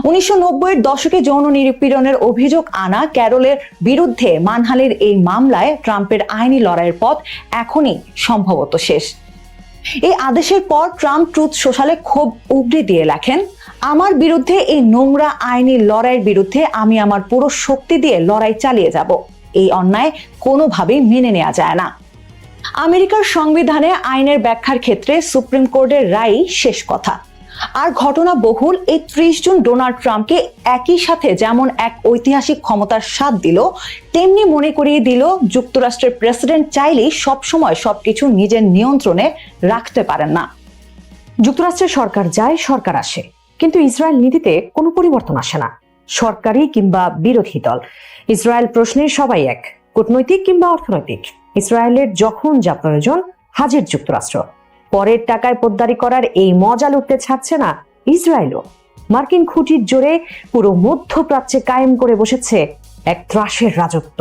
Speaker 12: 1990-এর দশকে যৌন নিপীড়নের অভিযোগ আনা ক্যারলের বিরুদ্ধে মানহানির এই মামলায় ট্রাম্পের আইনি লড়াইয়ের পথ এখনই সম্ভবত শেষ। এই আদেশের পর ট্রাম্প ট্রুথ সোশ্যালে ক্ষোভ উগরে দিয়ে লেখেন, আমার বিরুদ্ধে এই নোংরা আইনি লড়াইয়ের বিরুদ্ধে আমি আমার পুরো শক্তি দিয়ে লড়াই চালিয়ে যাব। এই অন্যায় কোনোভাবেই মেনে নেওয়া যায় না। আমেরিকার সংবিধানে আইনের ব্যাখ্যার ক্ষেত্রে সুপ্রিম কোর্টের রায়ই শেষ কথা। আর ঘটনা বহুল এই 30 জুন ডোনাল্ড ট্রাম্পকে একই সাথে যেমন এক ঐতিহাসিক ক্ষমতার স্বাদ দিল, তেমনি মনে করিয়ে দিল যুক্তরাষ্ট্রের প্রেসিডেন্ট চাইলেই সবসময় সবকিছু নিজের নিয়ন্ত্রণে রাখতে পারেন না।
Speaker 11: যুক্তরাষ্ট্রের সরকার যায়, সরকার আসে, কিন্তু ইসরায়েল নীতিতে কোনো পরিবর্তন আসে না। সরকারি কিংবা বিরোধী দল, ইসরায়েল প্রশ্নে সবাই এক, কূটনৈতিক কিংবা অর্থনৈতিক। ইসরায়েলের যখন যা প্রয়োজন হাজির যুক্তরাষ্ট্র। পরের টাকায় পোদ্দারি করার এই মজা লুটতে ছাড়ছে না ইসরায়েলও। মার্কিন খুঁটির জোরে পুরো মধ্যপ্রাচ্যে কায়েম করে বসেছে এক ত্রাসের রাজত্ব।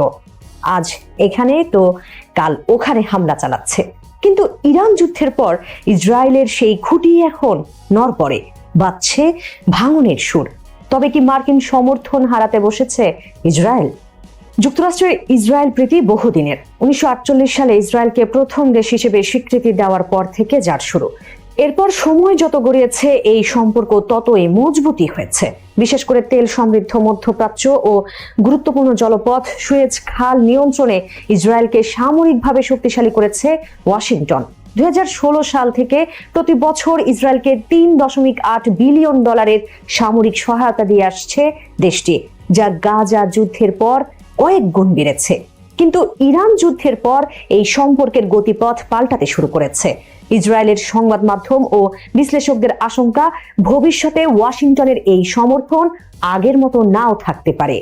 Speaker 11: আজ এখানে তো কাল ওখানে হামলা চালাচ্ছে। কিন্তু ইরান যুদ্ধের পর ইসরায়েলের সেই খুঁটি এখন নড়বড়ে, বাজছে ভাঙনের সুর। তবে কি মার্কিন সমর্থন হারাতে বসেছে ইসরায়েল? যুক্তরাষ্ট্রের ইসরায়েল প্রীতি বহুদিনের। 1948 সালে ইসরায়েলকে প্রথম দেশ হিসেবে স্বীকৃতি দেওয়ার পর থেকে যার শুরু। এরপর সময় যত গড়িয়েছে এই সম্পর্ক ততই মজবুতই হয়েছে। বিশেষ করে তেল সমৃদ্ধ মধ্যপ্রাচ্য ও গুরুত্বপূর্ণ জলপথ সুয়েজ খাল নিয়ন্ত্রণে ইসরায়েলকে সামরিকভাবে শক্তিশালী করেছে ওয়াশিংটন। 2016 সাল থেকে প্রতি বছর ইসরায়েলকে $3.8 বিলিয়ন সামরিক সহায়তা দিয়ে আসছে দেশটি, যা গাজা যুদ্ধের পর কয়েক গুণ বেড়েছে। কিন্তু ইরান যুদ্ধের পর এই সম্পর্কের গতিপথ পাল্টাতে শুরু করেছে। ইসরায়েলের সংবাদ মাধ্যম ও বিশ্লেষকদের আশঙ্কা, ভবিষ্যতে ওয়াশিংটনের এই সমর্থন আগের মতো নাও থাকতে পারে।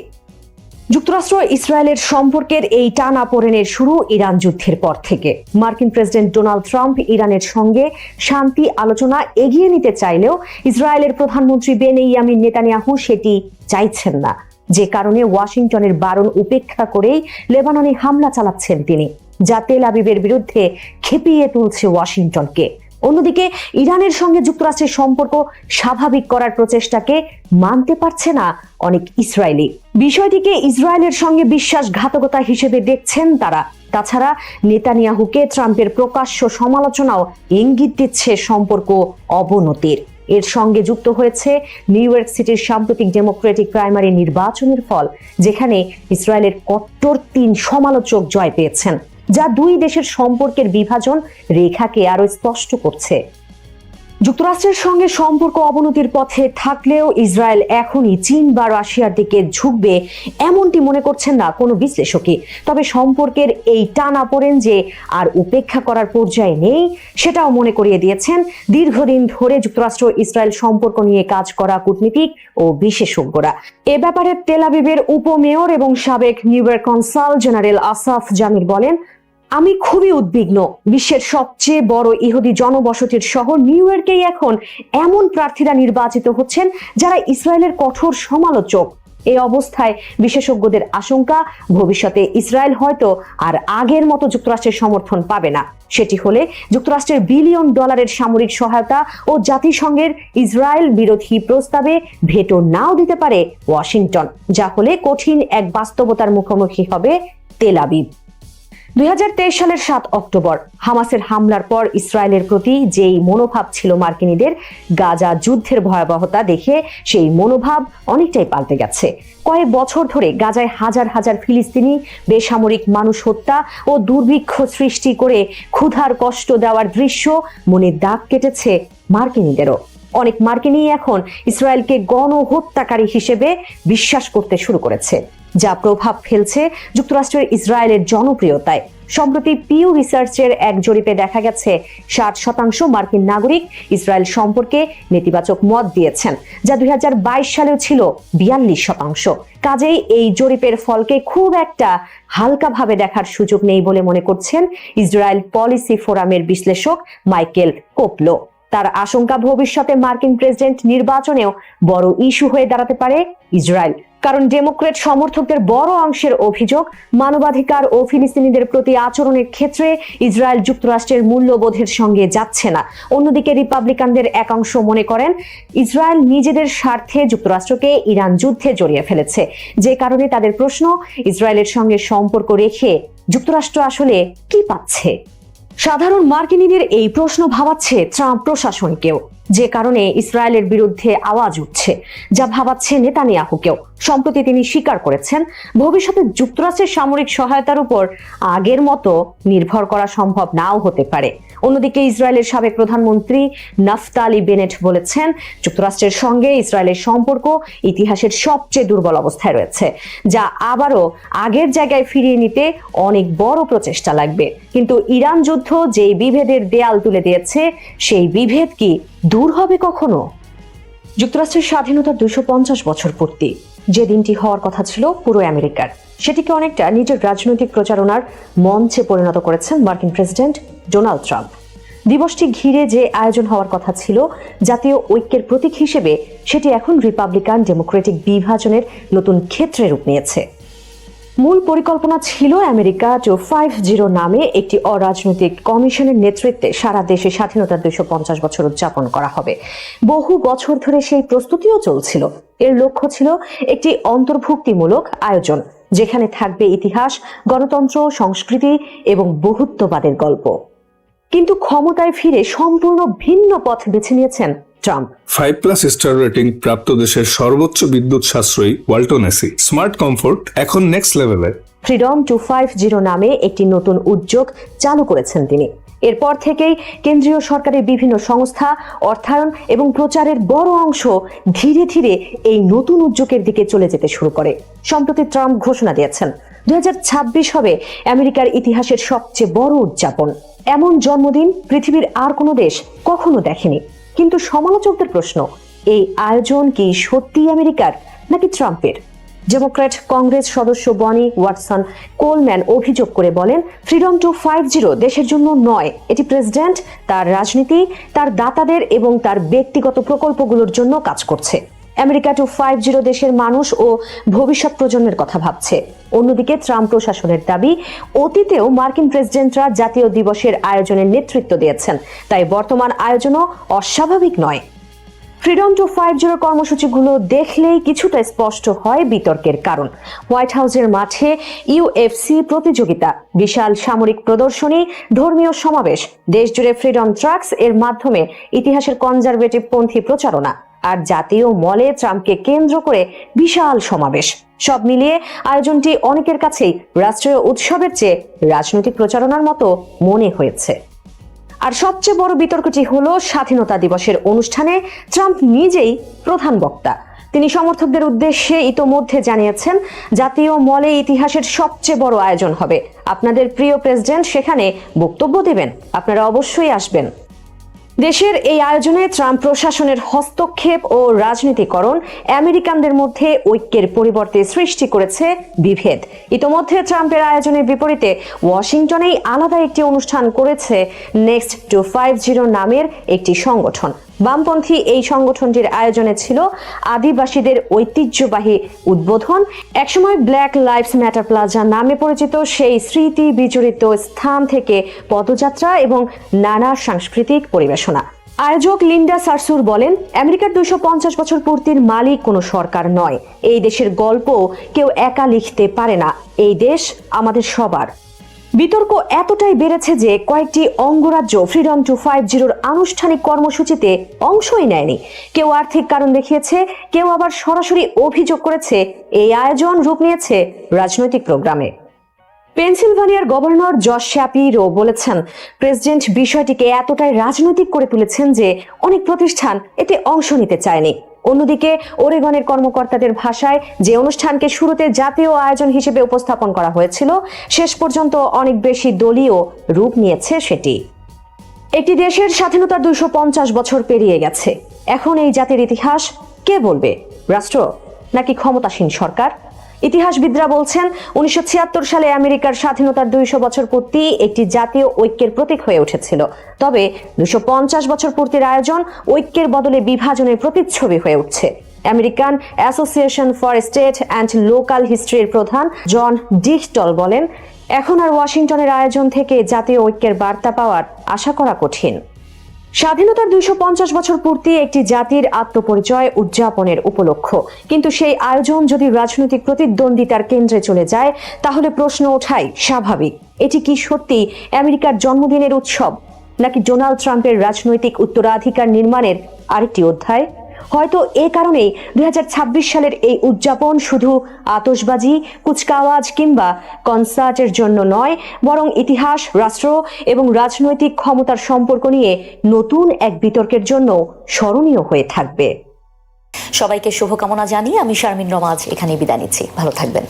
Speaker 11: যুক্তরাষ্ট্র ইসরায়েলের সম্পর্কের এই টানাপোড়েনের শুরু ইরান যুদ্ধের পর থেকে। মার্কিন প্রেসিডেন্ট ডোনাল্ড ট্রাম্প ইরানের সঙ্গে শান্তি আলোচনা এগিয়ে নিতে চাইলেও ইসরায়েলের প্রধানমন্ত্রী বেনিয়ামিন নেতানিয়াহু সেটি চাইছেন না, যে কারণে ওয়াশিংটনের বারণ উপেক্ষা করেই লেবাননে হামলা চালাচ্ছেন তিনি, যা তেল আবিবের বিরুদ্ধে খেপিয়ে তুলছে ওয়াশিংটনকে। অন্যদিকে ইরানের সঙ্গে যুক্তরাষ্ট্রের সম্পর্ক স্বাভাবিক করার প্রচেষ্টাকে মানতে পারছে না অনেক ইসরায়েলি। বিষয়টিকে ইসরায়েলের সঙ্গে বিশ্বাসঘাতকতা হিসেবে দেখছেন তারা। তাছাড়া নেতানিয়াহুকে ট্রাম্পের প্রকাশ্য সমালোচনাও ইঙ্গিত দিচ্ছে সম্পর্ক অবনতির। এর সঙ্গে যুক্ত হয়েছে নিউ ইয়র্ক সিটির সাম্প্রতিক ডেমোক্রেটিক প্রাইমারি নির্বাচনের ফল, যেখানে ইসরায়েলের কট্টর 3 সমালোচক জয় পেয়েছেন, যা দুই দেশের সম্পর্কের বিভাজন রেখাকে আরো স্পষ্ট করছে। যুক্তরাষ্ট্রের সঙ্গে সম্পর্ক অবনতির পথে থাকলেও ইসরায়েল এখনই চীন বা রাশিয়ার দিকে ঝুঁকবে এমনটি মনে করছেন না কোনো বিশ্লেষকই। তবে সম্পর্কের এই টানাপোড়েন যে আর উপেক্ষা করার পর্যায়ে নেই, সেটাও মনে করিয়ে দিয়েছেন দীর্ঘদিন ধরে যুক্তরাষ্ট্র ইসরায়েল সম্পর্ক নিয়ে কাজ করা কূটনীতিক ও বিশেষজ্ঞরা। এ ব্যাপারে তেল আবিবের উপমেয়র এবং সাবেক new York consul general Asaf Jamir বলেন, আমি খুবই উদ্বিগ্ন। বিশ্বের সবচেয়ে বড় ইহুদি জনবসতির শহর নিউ ইয়র্কেই এখন এমন প্রার্থীরা নির্বাচিত হচ্ছেন যারা ইসরায়েলের কঠোর সমালোচক। এই অবস্থায় বিশেষজ্ঞদের আশঙ্কা, ভবিষ্যতে ইসরায়েল হয়তো আর আগের মতো যুক্তরাষ্ট্রের সমর্থন পাবে না। সেটি হলে যুক্তরাষ্ট্রের $1 বিলিয়ন সামরিক সহায়তা ও জাতিসংঘের ইসরায়েল বিরোধী প্রস্তাবে ভেটো নাও দিতে পারে ওয়াশিংটন, যা হলে কঠিন এক বাস্তবতার মুখোমুখি হবে তেল আবিব। 2023 সালের 7 অক্টোবর হামাসের হামলার পর ইসরায়েলের প্রতি যেই মনোভাব ছিল মার্কিনীদের, গাজা যুদ্ধের ভয়াবহতা দেখে সেই মনোভাব অনেকটাই পাল্টে গেছে। কয়েক বছর ধরে গাজায় হাজার হাজার ফিলিস্তিনি বেসামরিক মানুষ হত্যা ও দুর্ভিক্ষ সৃষ্টি করে ক্ষুধার কষ্ট দেওয়ার দৃশ্য মনে দাগ কেটেছে মার্কিনীদেরও। অনেক মার্কিনী এখন ইসরায়েলকে গণহত্যাকারী হিসেবে বিশ্বাস করতে শুরু করেছে, যা প্রভাব ফেলছে যুক্তরাষ্ট্রের ইসরায়েলের জনপ্রিয়তায়। সম্প্রতি পিউ রিসার্চের এক জরিপে দেখা গেছে 60% মার্কিন নাগরিক ইসরায়েল সম্পর্কে নেতিবাচক মত দিয়েছেন, যা 2022 সালেও ছিল 42%। কাজেই এই জরিপের ফলকে খুব একটা হালকাভাবে দেখার সুযোগ নেই বলে মনে করছেন ইসরায়েল পলিসি ফোরামের বিশ্লেষক মাইকেল কোপলো। তার আশঙ্কা, ভবিষ্যতে মার্কিন প্রেসিডেন্ট নির্বাচনেও বড় ইস্যু হয়ে দাঁড়াতে পারে ইসরায়েল, কারণ ডেমোক্রেট সমর্থকদের বড় অংশের অভিযোগ মানবাধিকার ও ফিলিস্তিনিদের প্রতি আচরণের ক্ষেত্রে ইসরায়েল যুক্তরাষ্ট্রের মূল্যবোধের সঙ্গে যাচ্ছে না। অন্যদিকে রিপাবলিকানদের একাংশ মনে করেন ইসরায়েল নিজেদের স্বার্থে যুক্তরাষ্ট্রকে ইরান যুদ্ধে জড়িয়ে ফেলেছে, যে কারণে তাদের প্রশ্ন, ইসরায়েলের সঙ্গে সম্পর্ক রেখে যুক্তরাষ্ট্র আসলে কি পাচ্ছে? সাধারণ মার্কিনীদের এই প্রশ্ন ভাবাচ্ছে ট্রাম্প প্রশাসনকেও, যে কারণে ইসরায়েলের বিরুদ্ধে আওয়াজ উঠছে, যা ভাবাচ্ছে নেতানিয়াহুকেও। সম্প্রতি তিনি স্বীকার করেছেন ভবিষ্যতে যুক্তরাষ্ট্রের সামরিক সহায়তার উপর আগের মতো নির্ভর করা সম্ভব নাও হতে পারে। অন্যদিকে ইসরায়েলের সাবেক প্রধানমন্ত্রী নাফতালি বেনেট বলেছেন যুক্তরাষ্ট্রের সঙ্গে ইসরায়েলের সম্পর্ক ইতিহাসের সবচেয়ে দুর্বল অবস্থায় রয়েছে, যা আবারও আগের জায়গায় ফিরিয়ে নিতে অনেক বড় প্রচেষ্টা লাগবে। কিন্তু ইরান যুদ্ধ যেই বিভেদের দেয়াল তুলে দিয়েছে, সেই বিভেদ কি দূর হবে কখনো? যুক্তরাষ্ট্রের স্বাধীনতার 250 বছর পূর্তি, যে দিনটি হওয়ার কথা ছিল পুরো আমেরিকার, সেটিকে অনেকটা নিজের রাজনৈতিক প্রচারণার মঞ্চে পরিণত করেছেন মার্কিন প্রেসিডেন্ট ডোনাল্ড ট্রাম্প। দিবসটি ঘিরে যে আয়োজন হওয়ার কথা ছিল জাতীয় ঐক্যের প্রতীক হিসেবে, সেটি এখন রিপাবলিকান ডেমোক্রেটিক বিভাজনের নতুন ক্ষেত্রে রূপ নিয়েছে। মূল পরিকল্পনা ছিল আমেরিকা 250 নামে একটি অরাজনৈতিক কমিশনের নেতৃত্বে সারা দেশে স্বাধীনতার 250 বছর উদযাপন করা হবে। বহু বছর ধরে সেই প্রস্তুতিও চলছিল। এর লক্ষ্য ছিল একটি অন্তর্ভুক্তিমূলক আয়োজন, যেখানে থাকবে ইতিহাস, গণতন্ত্র, সংস্কৃতি এবং বহুত্ববাদের গল্প। কিন্তু ক্ষমতায় ফিরে সম্পূর্ণ ভিন্ন পথ বেছে নিয়েছেন ট্রাম্প।
Speaker 13: 5+ স্টার রেটিং প্রাপ্ত দেশের সর্বোচ্চ বিদ্যুৎ সাশ্রয়ী ওয়ালটন এসি স্মার্ট কমফোর্ট এখন নেক্সট লেভেলে।
Speaker 11: ফ্রিডম 250 নামে একটি নতুন উদ্যোগ চালু করেছেন তিনি। এরপর থেকেই কেন্দ্রীয় সরকারের বিভিন্ন সংস্থা, অর্থায়ন এবং প্রচারের বড় অংশ ধীরে ধীরে এই নতুন উদ্যোগের দিকে চলে যেতে শুরু করে। সম্প্রতি ট্রাম্প ঘোষণা দিয়েছেন 2026 হবে আমেরিকার ইতিহাসের সবচেয়ে বড় উদযাপন। এমন জন্মদিন পৃথিবীর আর কোনো দেশ কখনো দেখেনি। কিন্তু সমালোচকদের প্রশ্ন, এই আয়োজন কি সত্যি আমেরিকার নাকি ট্রাম্পের? ডেমোক্র্যাট কংগ্রেস সদস্য বনি ওয়াটসন কোলম্যান অভিযোগ করে বলেন, ফ্রিডম 250 দেশের জন্য নয়, এটি প্রেসিডেন্ট, তার রাজনীতি, তার দাতাদের এবং তার ব্যক্তিগত প্রকল্পগুলোর জন্য কাজ করছে। আমেরিকা 250 দেশের মানুষ ও ভবিষ্যৎ প্রজন্মের কথা ভাবছে। অন্যদিকে ট্রাম্প প্রশাসনের দাবি, অতীতেও মার্কিন প্রেসিডেন্টরা জাতীয় দিবসের আয়োজনের নেতৃত্ব দিয়েছেন, তাই বর্তমান আয়োজনও অস্বাভাবিক নয়। ফ্রিডম 250 কর্মসূচিগুলো দেখলেই কিছুটা স্পষ্ট হয় বিতর্কের কারণ। হোয়াইট হাউসের মাঠে ইউএফসি প্রতিযোগিতা, বিশাল সামরিক প্রদর্শনী, ধর্মীয় সমাবেশ, দেশজুড়ে ফ্রিডম ট্রাকস এর মাধ্যমে ইতিহাসের কনজারভেটিভ পন্থী প্রচারণা, আর জাতীয় মলে ট্রাম্পকে কেন্দ্র করে বিশাল সমাবেশ। সব মিলিয়ে আয়োজনটি অনেকের কাছেই রাষ্ট্রীয় উৎসবের চেয়ে রাজনৈতিক প্রচারণার মতো মনে হয়েছে। আর সবচেয়ে বড় বিতর্কটি হলো স্বাধীনতা দিবসের অনুষ্ঠানে ট্রাম্প নিজেই প্রধান বক্তা। তিনি সমর্থকদের উদ্দেশ্যে ইতোমধ্যে জানিয়েছেন, জাতীয় মলে ইতিহাসের সবচেয়ে বড় আয়োজন হবে, আপনাদের প্রিয় প্রেসিডেন্ট সেখানে বক্তব্য দেবেন, আপনারা অবশ্যই আসবেন। দেশের এই আয়োজনে ট্রাম্প প্রশাসনের হস্তক্ষেপ ও রাজনীতিকরণ আমেরিকানদের মধ্যে ঐক্যের পরিবর্তে সৃষ্টি করেছে বিভেদ। ইতোমধ্যে ট্রাম্পের আয়োজনের বিপরীতে ওয়াশিংটনেই আলাদা একটি অনুষ্ঠান করেছে নেক্সট 250 নামের একটি সংগঠন। বামপন্থী এই সংগঠনটির আয়োজনে ছিল আদিবাসীদের ঐতিহ্যবাহী উদ্বোধন, একসময় ব্ল্যাক লাইভস ম্যাটার প্লাজা নামে পরিচিত সেই স্মৃতি বিজড়িত স্থান থেকে পদযাত্রা এবং নানা সাংস্কৃতিক পরিবেশনা। আয়োজক লিন্ডা সারসুর বলেন, আমেরিকার 250 বছর পূর্তির মালিক কোনো সরকার নয়, এই দেশের গল্প কেউ একা লিখতে পারে না, এই দেশ আমাদের সবার। বিতর্ক এতটাই বেড়েছে যে কয়েকটি অঙ্গরাজ্য ফ্রিডম 250 আনুষ্ঠানিক কর্মসূচিতে অংশই নেয়নি। কেউ আর্থিক কারণ দেখিয়েছে, কেউ আবার সরাসরি অভিযোগ করেছে এই আয়োজন রূপ নিয়েছে রাজনৈতিক প্রোগ্রামে। পেনসিলভানিয়ার গভর্নর জশ শ্যাপিরো বলেছেন, প্রেসিডেন্ট বিষয়টিকে এতটাই রাজনৈতিক করে তুলেছেন যে অনেক প্রতিষ্ঠান এতে অংশ নিতে চায়নি। অন্যদিকে ওরেগনের কর্মকর্তাদের ভাষায়, যে অনুষ্ঠানকে শুরুতে জাতীয় আয়োজন হিসেবে উপস্থাপন করা হয়েছিল, শেষ পর্যন্ত অনেক বেশি দলীয় রূপ নিয়েছে সেটি। একটি দেশের স্বাধীনতার 250 বছর পেরিয়ে গেছে। এখন এই জাতির ইতিহাস কে বলবে? রাষ্ট্র নাকি ক্ষমতাসীন সরকার? ইতিহাসবিদরা বলছেন 1976 সালে আমেরিকার স্বাধীনতার 200 বছর পূর্তি একটি জাতীয় ঐক্যের প্রতীক হয়ে উঠেছিল। তবে 250 বছর পূর্তির আয়োজন ঐক্যের বদলে বিভাজনের প্রতিচ্ছবি হয়ে উঠছে। American Association for State and Local হিস্ট্রির প্রধান জন ডিস্টল বলেন, এখন আর ওয়াশিংটনের আয়োজন থেকে জাতীয় ঐক্যের বার্তা পাওয়ার আশা করা কঠিন। স্বাধীনতার 250 বছর পূর্তি একটি জাতির আত্মপরিচয় উদযাপনের উপলক্ষ, কিন্তু সেই আয়োজন যদি রাজনৈতিক প্রতিদ্বন্দ্বিতার কেন্দ্রে চলে যায়, তাহলে প্রশ্ন ওঠাই স্বাভাবিক। এটি কি সত্যি আমেরিকার জন্মদিনের উৎসব, নাকি ডোনাল্ড ট্রাম্পের রাজনৈতিক উত্তরাধিকার নির্মাণের আরেকটি অধ্যায়? হয়তো এ কারণেই 2026 সালের এই উদযাপন শুধু আতশবাজি, কুচকাওয়াজ কিংবা কনসার্টের জন্য নয়, বরং ইতিহাস, রাষ্ট্র এবং রাজনৈতিক ক্ষমতার সম্পর্ক নিয়ে নতুন এক বিতর্কের জন্য স্মরণীয় হয়ে থাকবে।
Speaker 12: সবাইকে শুভকামনা জানিয়ে আমি শারমিন রমাজ এখানে বিদায় নিচ্ছি। ভালো থাকবেন।